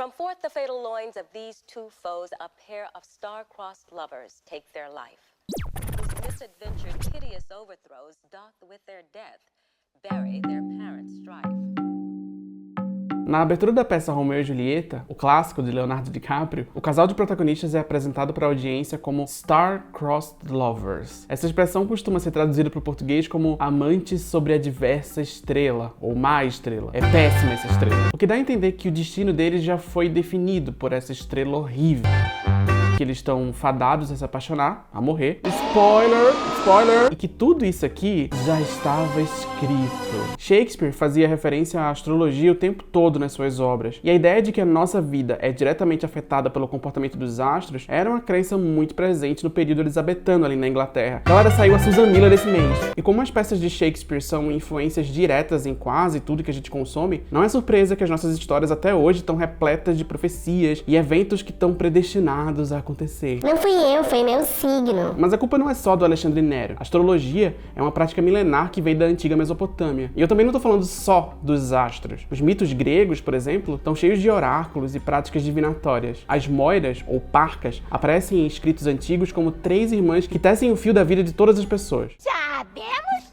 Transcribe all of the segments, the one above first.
From forth the fatal loins of these two foes, a pair of star-crossed lovers take their life, whose misadventured hideous overthrows doth with their death bury their parents' strife. Na abertura da peça Romeu e Julieta, o clássico de Leonardo DiCaprio, o casal de protagonistas é apresentado para a audiência como Star-Crossed Lovers. Essa expressão costuma ser traduzida para o português como amantes sobre a diversa estrela, ou má estrela. É péssima essa estrela. O que dá a entender que o destino deles já foi definido por essa estrela horrível. Que eles estão fadados a se apaixonar, a morrer. Spoiler! Spoiler! E que tudo isso aqui já estava escrito. Shakespeare fazia referência à astrologia o tempo todo nas suas obras. E a ideia de que a nossa vida é diretamente afetada pelo comportamento dos astros era uma crença muito presente no período elisabetano ali na Inglaterra. A galera saiu a Susan Miller esse mês. E como as peças de Shakespeare são influências diretas em quase tudo que a gente consome, não é surpresa que as nossas histórias até hoje estão repletas de profecias e eventos que estão predestinados a acontecer. Não fui eu, foi meu signo. Mas a culpa não é só do Alexandre Nero. A astrologia é uma prática milenar que veio da antiga Mesopotâmia. E eu também não tô falando só dos astros. Os mitos gregos, por exemplo, estão cheios de oráculos e práticas divinatórias. As moiras, ou parcas, aparecem em escritos antigos como 3 irmãs que tecem o fio da vida de todas as pessoas. Sabemos?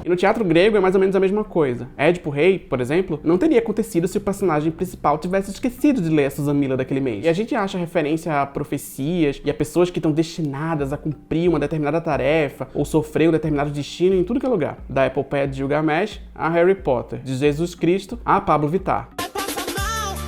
E no teatro grego é mais ou menos a mesma coisa. Édipo Rei, por exemplo, não teria acontecido se o personagem principal tivesse esquecido de ler a Susan Miller daquele mês. E a gente acha referência a profecias e a pessoas que estão destinadas a cumprir uma determinada tarefa ou sofrer um determinado destino em tudo que é lugar. Da Epopeia de Gilgamesh a Harry Potter, de Jesus Cristo a Pablo Vittar.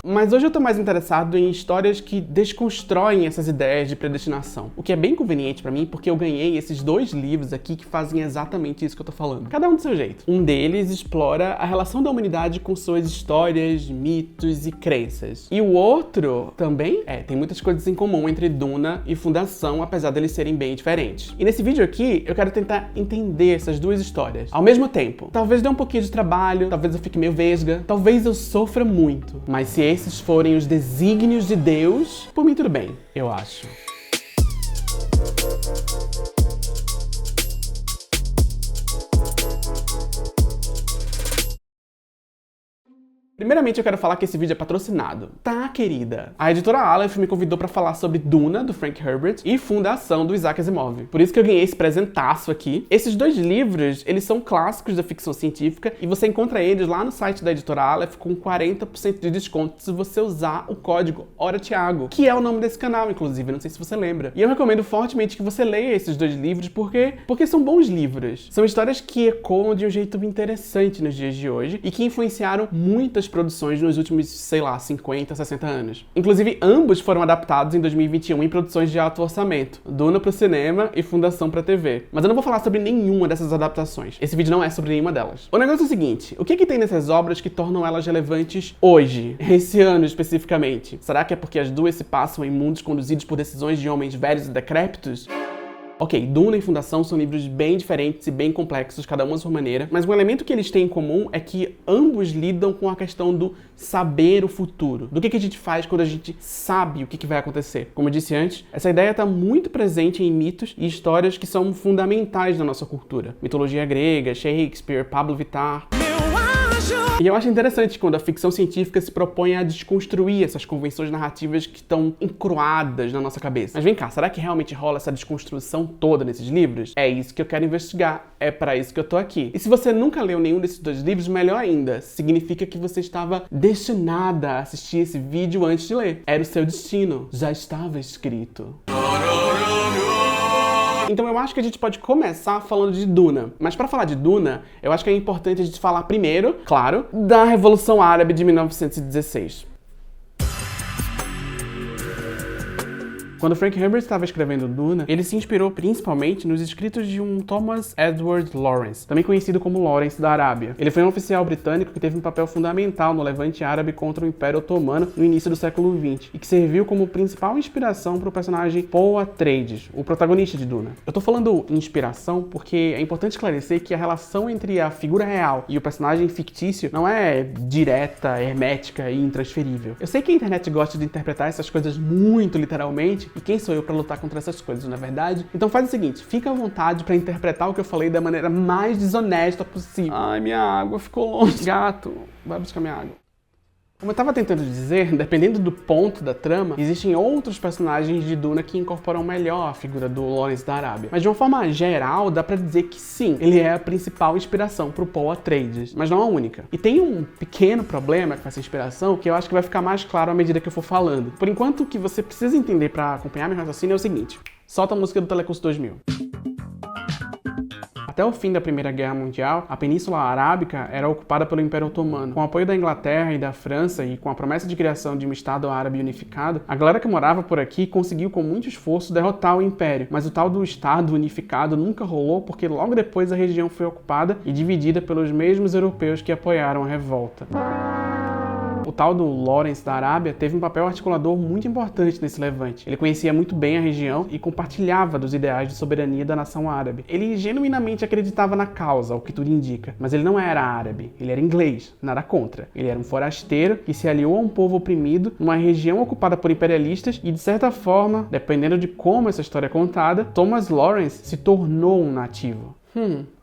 Mas hoje eu tô mais interessado em histórias que desconstroem essas ideias de predestinação. O que é bem conveniente pra mim, porque eu ganhei esses 2 livros aqui que fazem exatamente isso que eu tô falando. Cada um do seu jeito. Um deles explora a relação da humanidade com suas histórias, mitos e crenças. E o outro também tem muitas coisas em comum entre Duna e Fundação, apesar deles serem bem diferentes. E nesse vídeo aqui, eu quero tentar entender essas 2 histórias ao mesmo tempo. Talvez dê um pouquinho de trabalho, talvez eu fique meio vesga, talvez eu sofra muito. Mas se esses forem os desígnios de Deus, por mim tudo bem, eu acho. Primeiramente, eu quero falar que esse vídeo é patrocinado. Tá, querida? A editora Aleph me convidou pra falar sobre Duna, do Frank Herbert, e Fundação, do Isaac Asimov. Por isso que eu ganhei esse presentaço aqui. Esses 2 livros, eles são clássicos da ficção científica e você encontra eles lá no site da editora Aleph com 40% de desconto se você usar o código HORATIAGO, que é o nome desse canal, inclusive, não sei se você lembra. E eu recomendo fortemente que você leia esses 2 livros, porque são bons livros. São histórias que ecoam de um jeito interessante nos dias de hoje e que influenciaram muitas produções nos últimos, 50, 60 anos. Inclusive, ambos foram adaptados em 2021 em produções de alto orçamento, Duna pro cinema e Fundação pra TV. Mas eu não vou falar sobre nenhuma dessas adaptações. Esse vídeo não é sobre nenhuma delas. O negócio é o seguinte, o que tem nessas obras que tornam elas relevantes hoje, esse ano especificamente? Será que é porque as 2 se passam em mundos conduzidos por decisões de homens velhos e decrépitos? Ok, Duna e Fundação são livros bem diferentes e bem complexos, cada um à sua maneira, mas um elemento que eles têm em comum é que ambos lidam com a questão do saber o futuro, do que a gente faz quando a gente sabe o que vai acontecer. Como eu disse antes, essa ideia está muito presente em mitos e histórias que são fundamentais na nossa cultura. Mitologia grega, Shakespeare, Pablo Vittar. E eu acho interessante quando a ficção científica se propõe a desconstruir essas convenções narrativas que estão encruadas na nossa cabeça. Mas vem cá, será que realmente rola essa desconstrução toda nesses livros? É isso que eu quero investigar, é para isso que eu tô aqui. E se você nunca leu nenhum desses 2 livros, melhor ainda, significa que você estava destinada a assistir esse vídeo antes de ler. Era o seu destino, já estava escrito. Então eu acho que a gente pode começar falando de Duna. Mas para falar de Duna, eu acho que é importante a gente falar primeiro, claro, da Revolução Árabe de 1916. Quando Frank Herbert estava escrevendo Duna, ele se inspirou principalmente nos escritos de um Thomas Edward Lawrence, também conhecido como Lawrence da Arábia. Ele foi um oficial britânico que teve um papel fundamental no levante árabe contra o Império Otomano no início do século XX, e que serviu como principal inspiração para o personagem Paul Atreides, o protagonista de Duna. Eu tô falando inspiração porque é importante esclarecer que a relação entre a figura real e o personagem fictício não é direta, hermética e intransferível. Eu sei que a internet gosta de interpretar essas coisas muito literalmente, e quem sou eu pra lutar contra essas coisas, não é verdade? Então faz o seguinte, fica à vontade pra interpretar o que eu falei da maneira mais desonesta possível. Ai, minha água ficou longe. Gato, vai buscar minha água. Como eu tava tentando dizer, dependendo do ponto da trama, existem outros personagens de Duna que incorporam melhor a figura do Lawrence da Arábia. Mas de uma forma geral, dá pra dizer que sim, ele é a principal inspiração pro Paul Atreides, mas não a única. E tem um pequeno problema com essa inspiração que eu acho que vai ficar mais claro à medida que eu for falando. Por enquanto, o que você precisa entender pra acompanhar meu raciocínio é o seguinte: solta a música do Telecurso 2000. Até o fim da Primeira Guerra Mundial, a Península Arábica era ocupada pelo Império Otomano. Com o apoio da Inglaterra e da França e com a promessa de criação de um Estado árabe unificado, a galera que morava por aqui conseguiu com muito esforço derrotar o Império. Mas o tal do Estado unificado nunca rolou porque logo depois a região foi ocupada e dividida pelos mesmos europeus que apoiaram a revolta. O tal do Lawrence da Arábia teve um papel articulador muito importante nesse levante. Ele conhecia muito bem a região e compartilhava dos ideais de soberania da nação árabe. Ele genuinamente acreditava na causa, o que tudo indica, mas ele não era árabe, ele era inglês, nada contra. Ele era um forasteiro que se aliou a um povo oprimido numa região ocupada por imperialistas e, de certa forma, dependendo de como essa história é contada, Thomas Lawrence se tornou um nativo.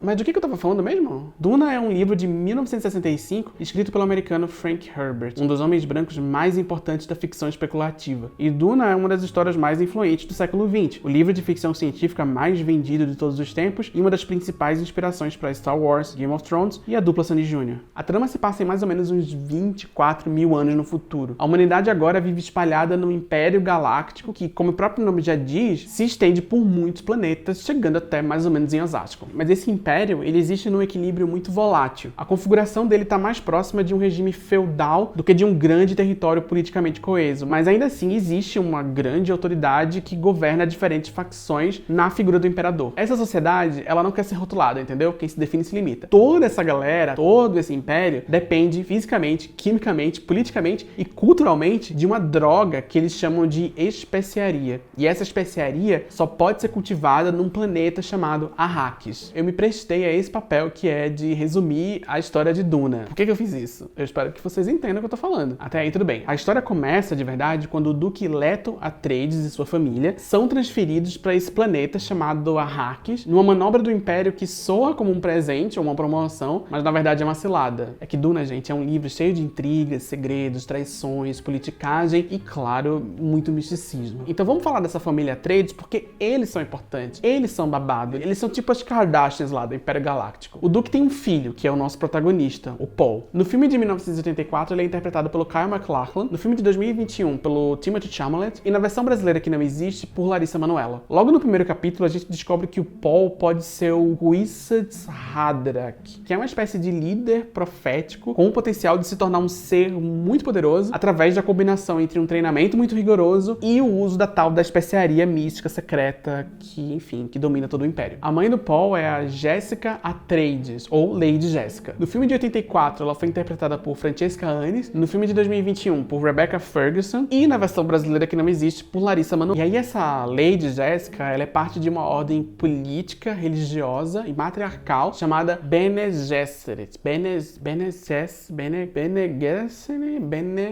Mas do que eu tava falando mesmo? Duna é um livro de 1965, escrito pelo americano Frank Herbert, um dos homens brancos mais importantes da ficção especulativa. E Duna é uma das histórias mais influentes do século XX, o livro de ficção científica mais vendido de todos os tempos e uma das principais inspirações para Star Wars, Game of Thrones e a dupla Sandy Jr. A trama se passa em mais ou menos uns 24 mil anos no futuro. A humanidade agora vive espalhada num império galáctico que, como o próprio nome já diz, se estende por muitos planetas, chegando até mais ou menos em Osasco. Mas esse império, ele existe num equilíbrio muito volátil. A configuração dele está mais próxima de um regime feudal do que de um grande território politicamente coeso, mas ainda assim existe uma grande autoridade que governa diferentes facções na figura do imperador. Essa sociedade, ela não quer ser rotulada, entendeu? Quem se define se limita. Toda essa galera, todo esse império, depende fisicamente, quimicamente, politicamente e culturalmente de uma droga que eles chamam de especiaria. E essa especiaria só pode ser cultivada num planeta chamado Arrakis. Eu me prestei a esse papel que é de resumir a história de Duna. Por que eu fiz isso? Eu espero que vocês entendam o que eu tô falando. Até aí tudo bem. A história começa, de verdade, quando o Duque Leto Atreides e sua família são transferidos para esse planeta chamado Arrakis, numa manobra do Império que soa como um presente ou uma promoção, mas na verdade é uma cilada. É que Duna, gente, é um livro cheio de intrigas, segredos, traições, politicagem e, claro, muito misticismo. Então vamos falar dessa família Atreides porque eles são importantes, eles são babado, eles são tipo as Kardashians lá do Império Galáctico. O Duque tem um filho, que é o nosso protagonista, o Paul. No filme de 1984, ele é interpretado pelo Kyle MacLachlan, no filme de 2021, pelo Timothée Chalamet, e na versão brasileira que não existe, por Larissa Manoela. Logo no primeiro capítulo, a gente descobre que o Paul pode ser o Kwisatz Haderach, que é uma espécie de líder profético com o potencial de se tornar um ser muito poderoso através da combinação entre um treinamento muito rigoroso e o uso da tal da especiaria mística secreta que, enfim, que domina todo o Império. A mãe do Paul é a Jessica Atreides, ou Lady Jessica. No filme de 84, ela foi interpretada por Francesca Annis, no filme de 2021 por Rebecca Ferguson e na versão brasileira que não existe por Larissa Manoela. E aí essa Lady Jessica, ela é parte de uma ordem política, religiosa e matriarcal chamada Bene Gesserit. Bene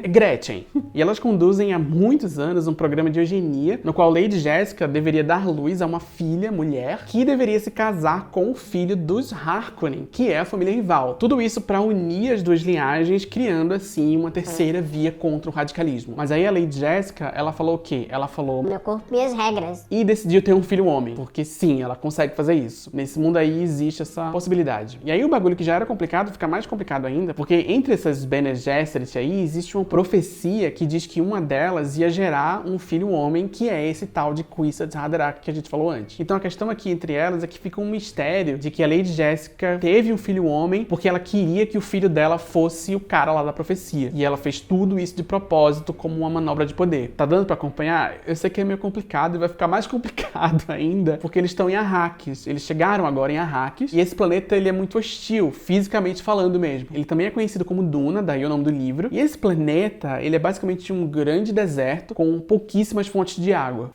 Gretchen. E elas conduzem há muitos anos um programa de eugenia no qual Lady Jessica deveria dar luz a uma filha, mulher, que deveria se casar com o filho dos Harkonnen, que é a família rival. Tudo isso para unir as duas linhagens, criando assim uma terceira via contra o radicalismo. Mas aí a Lady Jessica, ela falou o quê? Ela falou: Meu corpo, minhas regras. E decidiu ter um filho homem, porque sim, ela consegue fazer isso. Nesse mundo aí existe essa possibilidade. E aí o bagulho que já era complicado fica mais complicado ainda, porque entre essas Bene Gesserit aí existe uma profecia que diz que uma delas ia gerar um filho homem, que é esse tal de Kwisatz Haderach que a gente falou antes. Então a questão aqui entre elas é que fica um mistério de que a Lady Jessica teve um filho homem porque ela queria que o filho dela fosse o cara lá da profecia. E ela fez tudo isso de propósito como uma manobra de poder. Tá dando pra acompanhar? Eu sei que é meio complicado e vai ficar mais complicado ainda, porque eles estão em Arrakis. Eles chegaram agora em Arrakis e esse planeta ele é muito hostil, fisicamente falando mesmo. Ele também é conhecido como Duna, daí o nome do livro. E esse planeta, ele é basicamente um grande deserto com pouquíssimas fontes de água.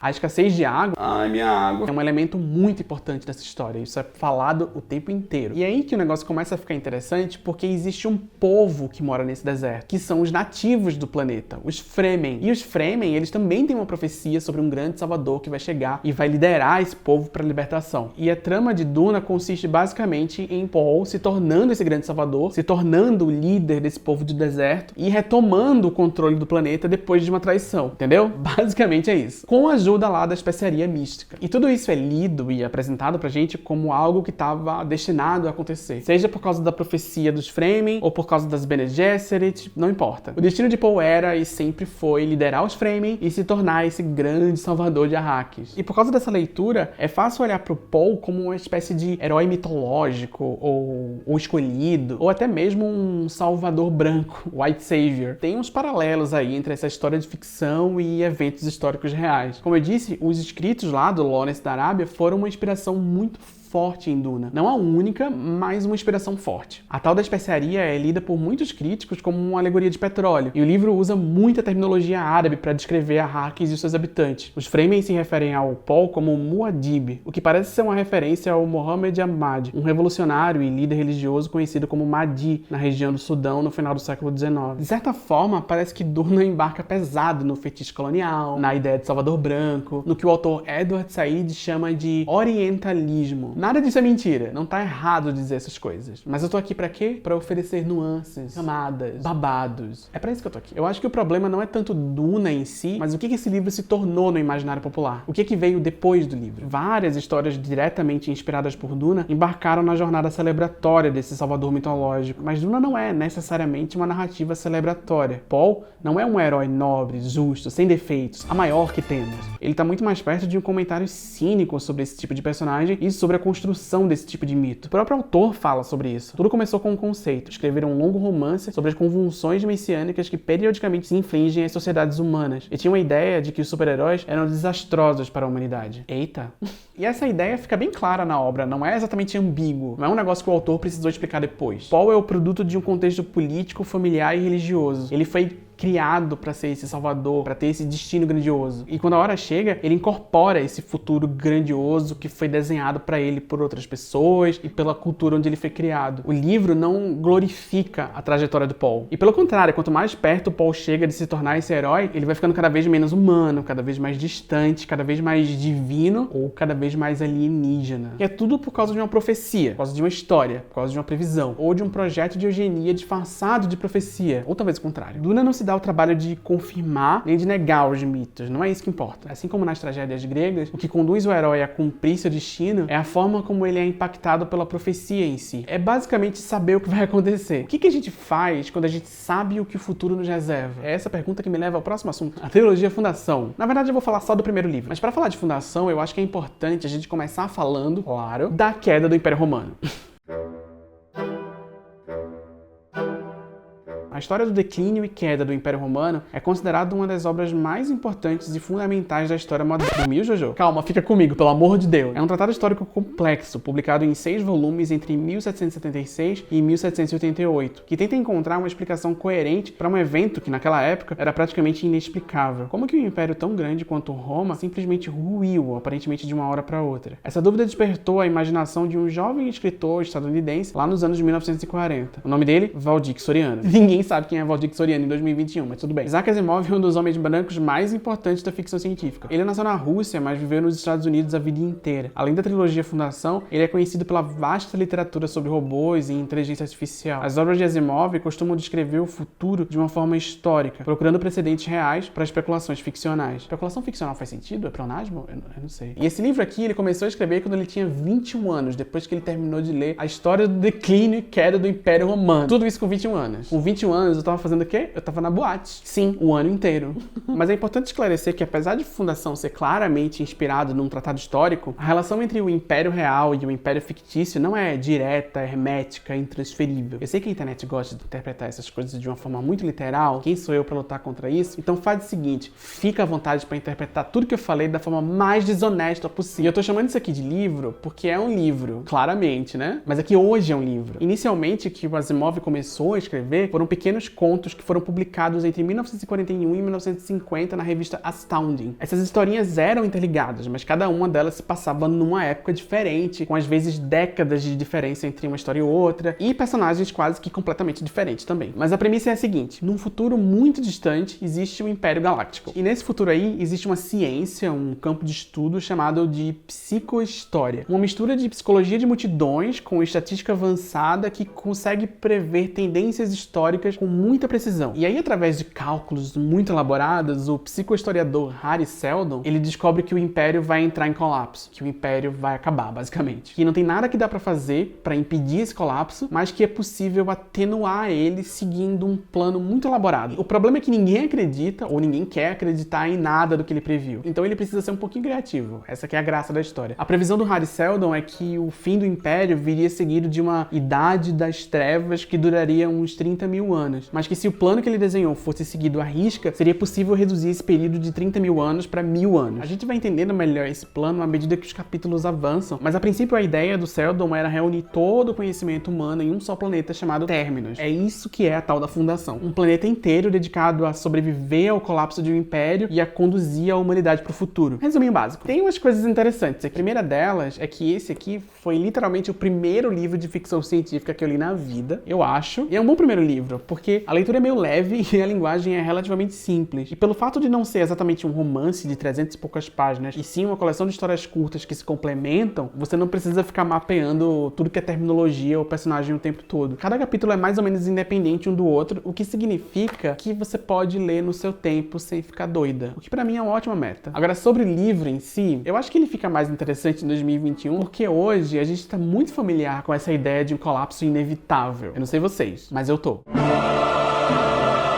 A escassez de água, ai minha água, é um elemento muito importante dessa história. Isso é falado o tempo inteiro. E é aí que o negócio começa a ficar interessante, porque existe um povo que mora nesse deserto, que são os nativos do planeta, os Fremen. E os Fremen, eles também têm uma profecia sobre um grande salvador que vai chegar e vai liderar esse povo para a libertação. E a trama de Duna consiste basicamente em Paul se tornando esse grande salvador, se tornando o líder desse povo do deserto e retomando o controle do planeta depois de uma traição, entendeu? Basicamente é isso. Com a ajuda lá da especiaria mística. E tudo isso é lido e apresentado pra gente como algo que estava destinado a acontecer. Seja por causa da profecia dos Fremen ou por causa das Bene Gesserit, não importa. O destino de Paul era e sempre foi liderar os Fremen e se tornar esse grande salvador de Arrakis. E por causa dessa leitura, é fácil olhar pro Paul como uma espécie de herói mitológico ou escolhido, ou até mesmo um salvador branco, White Savior. Tem uns paralelos aí entre essa história de ficção e eventos históricos reais. Como eu disse, os escritos lá do Lawrence da Arábia foram uma inspiração muito forte em Duna. Não a única, mas uma inspiração forte. A tal da especiaria é lida por muitos críticos como uma alegoria de petróleo, e o livro usa muita terminologia árabe para descrever Arrakis e os seus habitantes. Os Fremen se referem ao Paul como Muad'Dib, o que parece ser uma referência ao Mohammed Ahmad, um revolucionário e líder religioso conhecido como Mahdi na região do Sudão no final do século XIX. De certa forma, parece que Duna embarca pesado no fetiche colonial, na ideia de Salvador Branco, no que o autor Edward Said chama de orientalismo. Nada disso é mentira, não tá errado dizer essas coisas. Mas eu tô aqui pra quê? Pra oferecer nuances, camadas, babados. É pra isso que eu tô aqui. Eu acho que o problema não é tanto Duna em si, mas o que esse livro se tornou no imaginário popular. O que veio depois do livro. Várias histórias diretamente inspiradas por Duna embarcaram na jornada celebratória desse salvador mitológico. Mas Duna não é necessariamente uma narrativa celebratória. Paul não é um herói nobre, justo, sem defeitos, a maior que temos. Ele tá muito mais perto de um comentário cínico sobre esse tipo de personagem e sobre a construção desse tipo de mito. O próprio autor fala sobre isso. Tudo começou com um conceito. Escreveram um longo romance sobre as convulsões messiânicas que periodicamente se infligem às sociedades humanas. E tinha uma ideia de que os super-heróis eram desastrosos para a humanidade. Eita! E essa ideia fica bem clara na obra, não é exatamente ambíguo. Não é um negócio que o autor precisou explicar depois. Paul é o produto de um contexto político, familiar e religioso. Ele foi criado para ser esse salvador, para ter esse destino grandioso. E quando a hora chega, ele incorpora esse futuro grandioso que foi desenhado para ele por outras pessoas e pela cultura onde ele foi criado. O livro não glorifica a trajetória do Paul. E pelo contrário, quanto mais perto o Paul chega de se tornar esse herói, ele vai ficando cada vez menos humano, cada vez mais distante, cada vez mais divino ou cada vez mais alienígena. E é tudo por causa de uma profecia, por causa de uma história, por causa de uma previsão, ou de um projeto de eugenia disfarçado de profecia, ou talvez o contrário. Duna não se dá o trabalho de confirmar nem de negar os mitos, não é isso que importa. Assim como nas tragédias gregas, o que conduz o herói a cumprir seu destino é a forma como ele é impactado pela profecia em si. É basicamente saber o que vai acontecer. O que a gente faz quando a gente sabe o que o futuro nos reserva? É essa pergunta que me leva ao próximo assunto, a trilogia Fundação. Na verdade, eu vou falar só do primeiro livro, mas para falar de Fundação, eu acho que é importante a gente começar falando, claro, da queda do Império Romano. A história do declínio e queda do Império Romano é considerada uma das obras mais importantes e fundamentais da história moderna. Dormiu, Jojo? Calma, fica comigo, pelo amor de Deus. É um tratado histórico complexo, publicado em 6 volumes entre 1776 e 1788, que tenta encontrar uma explicação coerente para um evento que, naquela época, era praticamente inexplicável. Como que um império tão grande quanto Roma simplesmente ruiu, aparentemente de uma hora para outra? Essa dúvida despertou a imaginação de um jovem escritor estadunidense lá nos anos 1940. O nome dele, Valdir Soriano. Ninguém sabe quem é Valdir Soriano em 2021, mas tudo bem. Isaac Asimov é um dos homens brancos mais importantes da ficção científica. Ele nasceu na Rússia, mas viveu nos Estados Unidos a vida inteira. Além da trilogia Fundação, ele é conhecido pela vasta literatura sobre robôs e inteligência artificial. As obras de Asimov costumam descrever o futuro de uma forma histórica, procurando precedentes reais para especulações ficcionais. Especulação ficcional faz sentido? É pleonasmo? Eu não sei. E esse livro aqui, ele começou a escrever quando ele tinha 21 anos, depois que ele terminou de ler a história do declínio e queda do Império Romano. Tudo isso com 21 anos. Com 21 anos, eu tava fazendo o quê? Eu tava na boate. Sim, o ano inteiro. Mas é importante esclarecer que, apesar de Fundação ser claramente inspirado num tratado histórico, a relação entre o Império Real e o Império Fictício não é direta, hermética, intransferível. Eu sei que a internet gosta de interpretar essas coisas de uma forma muito literal. Quem sou eu pra lutar contra isso? Então faz o seguinte, fica à vontade pra interpretar tudo que eu falei da forma mais desonesta possível. E eu tô chamando isso aqui de livro porque é um livro, claramente, né? Mas aqui hoje é um livro. Inicialmente, que o Asimov começou a escrever foram pequenos pequenos contos que foram publicados entre 1941 e 1950 na revista Astounding. Essas historinhas eram interligadas, mas cada uma delas se passava numa época diferente, com às vezes décadas de diferença entre uma história e outra, e personagens quase que completamente diferentes também. Mas a premissa é a seguinte: num futuro muito distante, existe o Império Galáctico. E nesse futuro aí, existe uma ciência, um campo de estudo chamado de psicohistória. Uma mistura de psicologia de multidões com estatística avançada que consegue prever tendências históricas com muita precisão. E aí, através de cálculos muito elaborados, o psicohistoriador Hari Seldon, ele descobre que o Império vai entrar em colapso, que o Império vai acabar, basicamente. Que não tem nada que dá pra fazer pra impedir esse colapso, mas que é possível atenuar ele seguindo um plano muito elaborado. O problema é que ninguém acredita, ou ninguém quer acreditar em nada do que ele previu. Então ele precisa ser um pouquinho criativo. Essa que é a graça da história. A previsão do Hari Seldon é que o fim do Império viria seguido de uma idade das trevas que duraria uns 30 mil anos. Mas que se o plano que ele desenhou fosse seguido à risca, seria possível reduzir esse período de 30 mil anos para 1000 anos. A gente vai entendendo melhor esse plano à medida que os capítulos avançam, mas a princípio a ideia do Seldon era reunir todo o conhecimento humano em um só planeta chamado Terminus. É isso que é a tal da Fundação. Um planeta inteiro dedicado a sobreviver ao colapso de um império e a conduzir a humanidade para o futuro. Resuminho básico. Tem umas coisas interessantes. A primeira delas é que esse aqui foi literalmente o primeiro livro de ficção científica que eu li na vida, eu acho. E é um bom primeiro livro, porque a leitura é meio leve e a linguagem é relativamente simples. E pelo fato de não ser exatamente um romance de 300 e poucas páginas, e sim uma coleção de histórias curtas que se complementam, você não precisa ficar mapeando tudo que é terminologia ou personagem o tempo todo. Cada capítulo é mais ou menos independente um do outro, o que significa que você pode ler no seu tempo sem ficar doida, o que pra mim é uma ótima meta. Agora, sobre o livro em si, eu acho que ele fica mais interessante em 2021, porque hoje a gente tá muito familiar com essa ideia de um colapso inevitável. Eu não sei vocês, mas eu tô.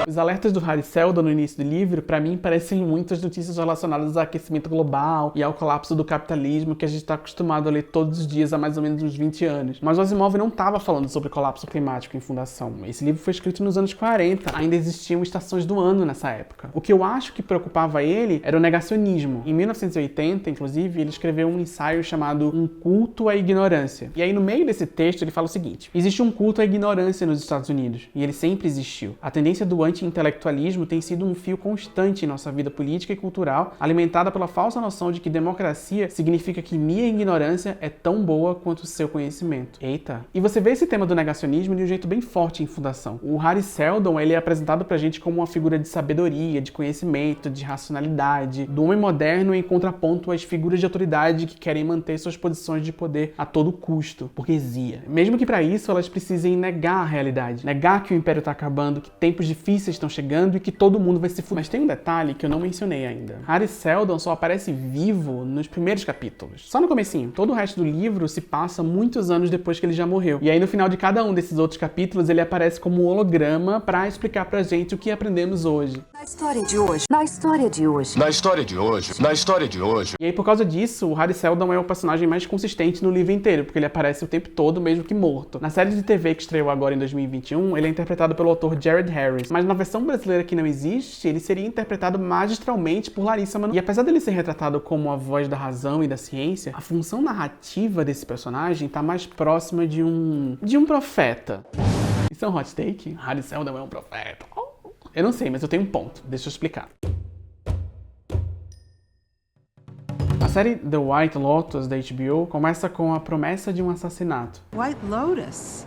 Os alertas do Hari Seldon no início do livro, pra mim, parecem muitas notícias relacionadas ao aquecimento global e ao colapso do capitalismo que a gente tá acostumado a ler todos os dias há mais ou menos uns 20 anos. Mas o Asimov não estava falando sobre colapso climático em Fundação. Esse livro foi escrito nos anos 40, ainda existiam estações do ano nessa época. O que eu acho que preocupava ele era o negacionismo. Em 1980, inclusive, ele escreveu um ensaio chamado Um Culto à Ignorância. E aí, no meio desse texto, ele fala o seguinte: existe um culto à ignorância nos Estados Unidos, e ele sempre existiu. A tendência do anti-intelectualismo tem sido um fio constante em nossa vida política e cultural, alimentada pela falsa noção de que democracia significa que minha ignorância é tão boa quanto o seu conhecimento. Eita! E você vê esse tema do negacionismo de um jeito bem forte em Fundação. O Hari Seldon, ele é apresentado pra gente como uma figura de sabedoria, de conhecimento, de racionalidade, do homem moderno em contraponto às figuras de autoridade que querem manter suas posições de poder a todo custo. Burguesia. Mesmo que pra isso elas precisem negar a realidade, negar que o Império tá acabando, que tempos difíceis estão chegando e que todo mundo vai se fuder. Mas tem um detalhe que eu não mencionei ainda. Hari Seldon só aparece vivo nos primeiros capítulos. Só no comecinho. Todo o resto do livro se passa muitos anos depois que ele já morreu. E aí no final de cada um desses outros capítulos ele aparece como um holograma pra explicar pra gente o que aprendemos hoje. Na história de hoje. Na história de hoje. Na história de hoje. Na história de hoje. E aí por causa disso, o Hari Seldon é o personagem mais consistente no livro inteiro, porque ele aparece o tempo todo, mesmo que morto. Na série de TV que estreou agora em 2021, ele é interpretado pelo autor Jared Harris, mas na versão brasileira que não existe, ele seria interpretado magistralmente por Larissa Manoela. E apesar dele ser retratado como a voz da razão e da ciência, a função narrativa desse personagem tá mais próxima de um profeta. Isso é um hot take? Hari Seldon é um profeta. Eu não sei, mas eu tenho um ponto. Deixa eu explicar. A série The White Lotus da HBO começa com a promessa de um assassinato. White Lotus?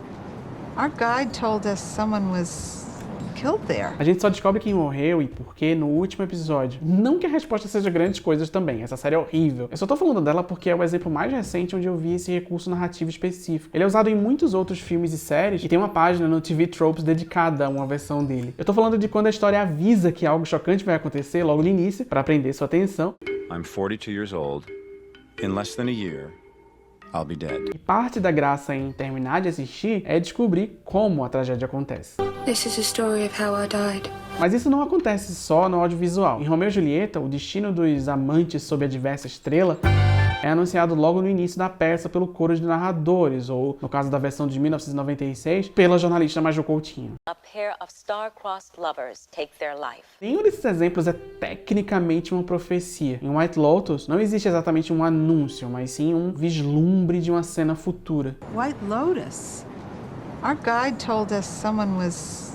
Our guide told us someone was killed there. A gente só descobre quem morreu e por quê no último episódio. Não que a resposta seja grandes coisas também, essa série é horrível. Eu só tô falando dela porque é o exemplo mais recente onde eu vi esse recurso narrativo específico. Ele é usado em muitos outros filmes e séries, e tem uma página no TV Tropes dedicada a uma versão dele. Eu tô falando de quando a história avisa que algo chocante vai acontecer logo no início, pra prender sua atenção. I'm 42 years old. In less than a year, I'll be dead. E parte da graça em terminar de assistir é descobrir como a tragédia acontece. This is a story of how I died. Mas isso não acontece só no audiovisual. Em Romeu e Julieta, o destino dos amantes sob a diversa estrela é anunciado logo no início da peça pelo coro de narradores, ou, no caso da versão de 1996, pela jornalista Maju Coutinho. A pair of star-crossed lovers take their life. Nenhum desses exemplos é tecnicamente uma profecia. Em White Lotus, não existe exatamente um anúncio, mas sim um vislumbre de uma cena futura. White Lotus? Our guide told us someone was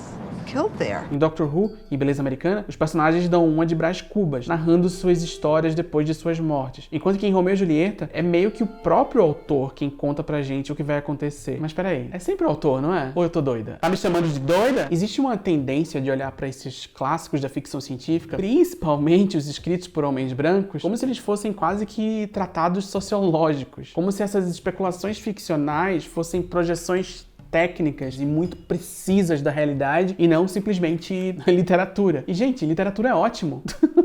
killed there. Em Doctor Who e Beleza Americana, os personagens dão uma de Brás Cubas, narrando suas histórias depois de suas mortes. Enquanto que em Romeu e Julieta, é meio que o próprio autor quem conta pra gente o que vai acontecer. Mas peraí, é sempre o autor, não é? Ou eu tô doida? Tá me chamando de doida? Existe uma tendência de olhar pra esses clássicos da ficção científica, principalmente os escritos por homens brancos, como se eles fossem quase que tratados sociológicos. Como se essas especulações ficcionais fossem projeções técnicas e muito precisas da realidade e não simplesmente literatura. E, gente, literatura é ótimo.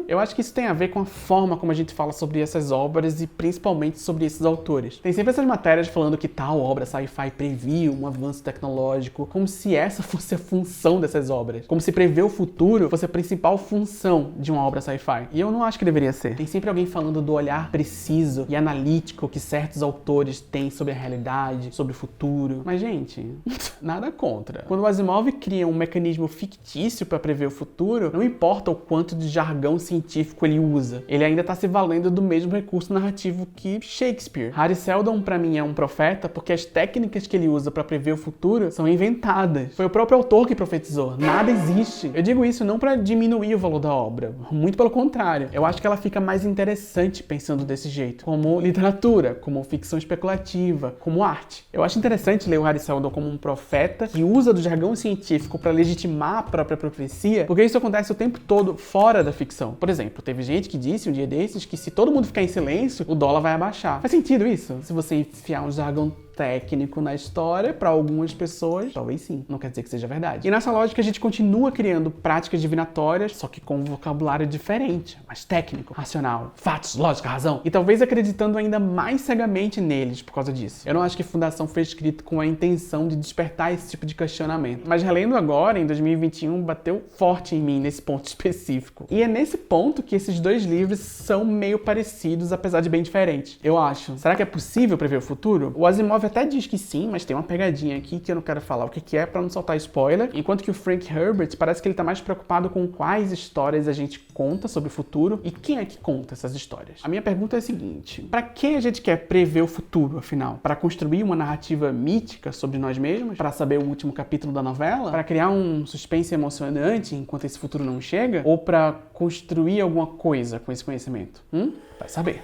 Eu acho que isso tem a ver com a forma como a gente fala sobre essas obras e principalmente sobre esses autores. Tem sempre essas matérias falando que tal obra sci-fi previu um avanço tecnológico, como se essa fosse a função dessas obras. Como se prever o futuro fosse a principal função de uma obra sci-fi. E eu não acho que deveria ser. Tem sempre alguém falando do olhar preciso e analítico que certos autores têm sobre a realidade, sobre o futuro. Mas, gente, nada contra. Quando o Asimov cria um mecanismo fictício para prever o futuro, não importa o quanto de jargão científico ele usa, ele ainda está se valendo do mesmo recurso narrativo que Shakespeare. Harry Seldon, para mim, é um profeta porque as técnicas que ele usa para prever o futuro são inventadas. Foi o próprio autor que profetizou. Nada existe. Eu digo isso não para diminuir o valor da obra, muito pelo contrário. Eu acho que ela fica mais interessante pensando desse jeito, como literatura, como ficção especulativa, como arte. Eu acho interessante ler o Harry Seldon como um profeta que usa do jargão científico para legitimar a própria profecia, porque isso acontece o tempo todo fora da ficção. Por exemplo, teve gente que disse um dia desses que se todo mundo ficar em silêncio, o dólar vai abaixar. Faz sentido isso? Se você enfiar um jargão técnico na história, para algumas pessoas, talvez sim. Não quer dizer que seja verdade. E nessa lógica a gente continua criando práticas divinatórias, só que com um vocabulário diferente, mais técnico, racional, fatos, lógica, razão. E talvez acreditando ainda mais cegamente neles por causa disso. Eu não acho que Fundação foi escrito com a intenção de despertar esse tipo de questionamento. Mas relendo agora, em 2021, bateu forte em mim nesse ponto específico. E é nesse ponto que esses dois livros são meio parecidos, apesar de bem diferentes. Eu acho. Será que é possível prever o futuro? O Asimov até diz que sim, mas tem uma pegadinha aqui que eu não quero falar o que é pra não soltar spoiler, enquanto que o Frank Herbert parece que ele tá mais preocupado com quais histórias a gente conta sobre o futuro e quem é que conta essas histórias. A minha pergunta é a seguinte: pra que a gente quer prever o futuro, afinal? Para construir uma narrativa mítica sobre nós mesmos? Para saber o último capítulo da novela? Para criar um suspense emocionante enquanto esse futuro não chega? Ou para construir alguma coisa com esse conhecimento? Vai saber.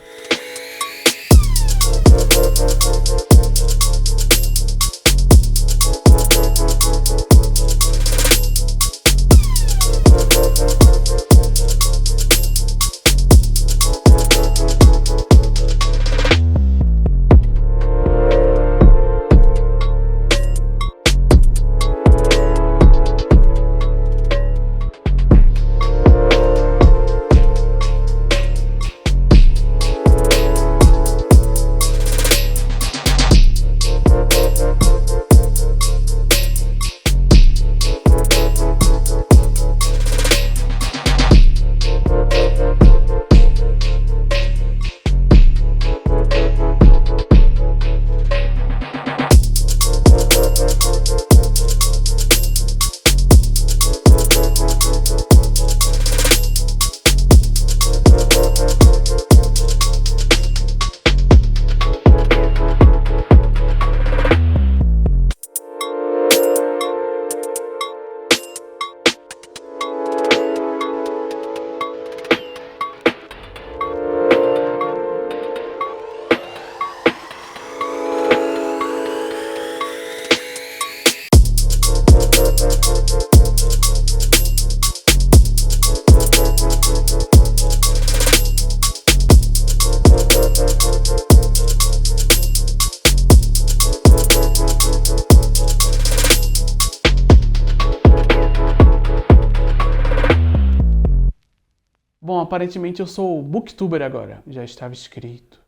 Bom, aparentemente eu sou booktuber agora. Já estava escrito.